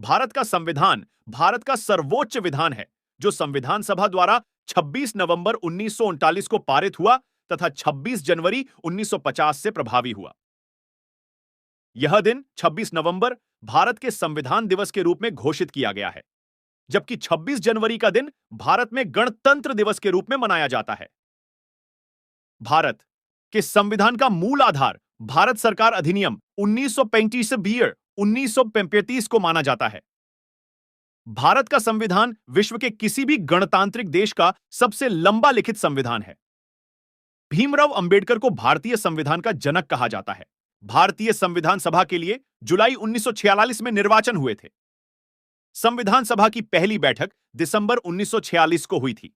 भारत का संविधान भारत का सर्वोच्च विधान है, जो संविधान सभा द्वारा 26 नवंबर 1939 को पारित हुआ तथा 26 जनवरी 1950 से प्रभावी हुआ। यह दिन 26 नवंबर भारत के संविधान दिवस के रूप में घोषित किया गया है, जबकि 26 जनवरी का दिन भारत में गणतंत्र दिवस के रूप में मनाया जाता है। भारत के संविधान का मूल आधार भारत सरकार अधिनियम 1935 को माना जाता है। भारत का संविधान विश्व के किसी भी गणतांत्रिक देश का सबसे लंबा लिखित संविधान है। भीमराव अंबेडकर को भारतीय संविधान का जनक कहा जाता है। भारतीय संविधान सभा के लिए जुलाई 1946 में निर्वाचन हुए थे। संविधान सभा की पहली बैठक दिसंबर 1946 को हुई थी।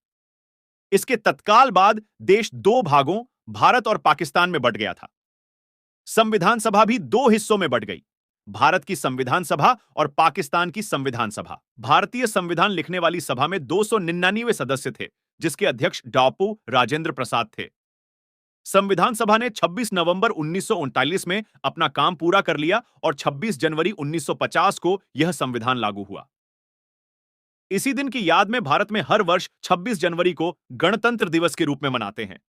इसके तत्काल बाद देश दो भागों, भारत और पाकिस्तान में बंट गया था। संविधान सभा भी दो हिस्सों में बंट गई, भारत की संविधान सभा और पाकिस्तान की संविधान सभा। भारतीय संविधान लिखने वाली सभा में 299 सदस्य थे, जिसके अध्यक्ष डापू राजेंद्र प्रसाद थे। संविधान सभा ने 26 नवंबर 1939 में अपना काम पूरा कर लिया और 26 जनवरी 1950 को यह संविधान लागू हुआ। इसी दिन की याद में भारत में हर वर्ष 26 जनवरी को गणतंत्र दिवस के रूप में मनाते हैं।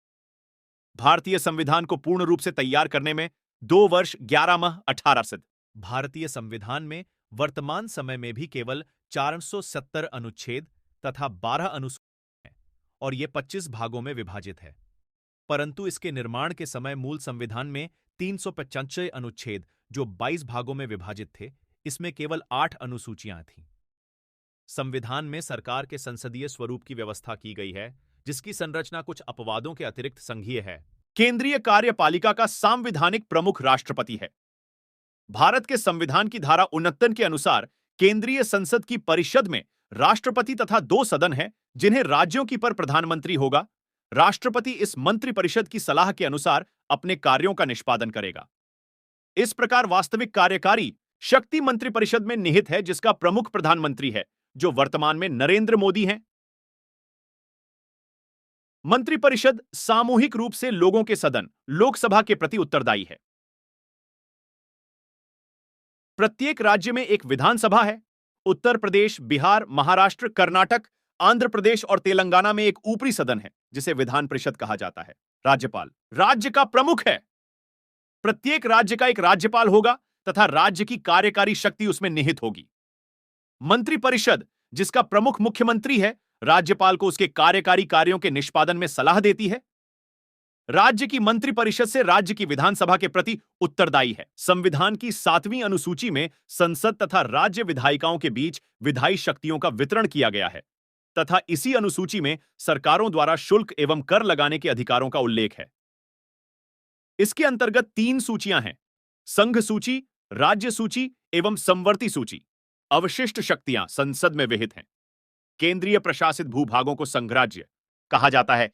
भारतीय संविधान को पूर्ण रूप से तैयार करने में 2 वर्ष 11 माह 18 सिद्ध। भारतीय संविधान में वर्तमान समय में भी केवल 470 अनुच्छेद तथा 12 अनुसूचियां हैं और ये 25 भागों में विभाजित है। परंतु इसके निर्माण के समय मूल संविधान में 395 अनुच्छेद जो 22 भागों में विभाजित थे, इसमें केवल 8 अनुसूचियां थीं। संविधान में सरकार के संसदीय स्वरूप की व्यवस्था की गई है, जिसकी संरचना कुछ अपवादों के अतिरिक्त संघीय है। केंद्रीय कार्यपालिका का सांविधानिक प्रमुख राष्ट्रपति है। भारत के संविधान की धारा 69 के अनुसार केंद्रीय संसद की परिषद में राष्ट्रपति तथा 2 सदन हैं, जिन्हें राज्यों की पर प्रधानमंत्री होगा। राष्ट्रपति इस मंत्रिपरिषद की सलाह के अनुसार अपने कार्यों का निष्पादन करेगा। इस प्रकार वास्तविक कार्यकारी शक्ति मंत्रिपरिषद में निहित है, जिसका प्रमुख प्रधानमंत्री है, जो वर्तमान में नरेंद्र मोदी हैं। मंत्रिपरिषद सामूहिक रूप से लोगों के सदन लोकसभा के प्रति उत्तरदायी है। प्रत्येक राज्य में एक विधानसभा है। उत्तर प्रदेश, बिहार, महाराष्ट्र, कर्नाटक, आंध्र प्रदेश और तेलंगाना में एक ऊपरी सदन है, जिसे विधान परिषद कहा जाता है। राज्यपाल राज्य का प्रमुख है। प्रत्येक राज्य का एक राज्यपाल होगा तथा राज्य की कार्यकारी शक्ति उसमें निहित होगी। मंत्रिपरिषद, जिसका प्रमुख मुख्यमंत्री है, राज्यपाल को उसके कार्यकारी कार्यों के निष्पादन में सलाह देती है। राज्य की मंत्रिपरिषद से राज्य की विधानसभा के प्रति उत्तरदायी है। संविधान की 7वीं अनुसूची में संसद तथा राज्य विधायिकाओं के बीच विधायी शक्तियों का वितरण किया गया है तथा इसी अनुसूची में सरकारों द्वारा शुल्क एवं कर लगाने के अधिकारों का उल्लेख है। इसके अंतर्गत 3 सूचियां हैं: संघ सूची, राज्य सूची एवं समवर्ती सूची। अवशिष्ट शक्तियां संसद में विहित हैं। केंद्रीय प्रशासित भूभागों को संघराज्य कहा जाता है।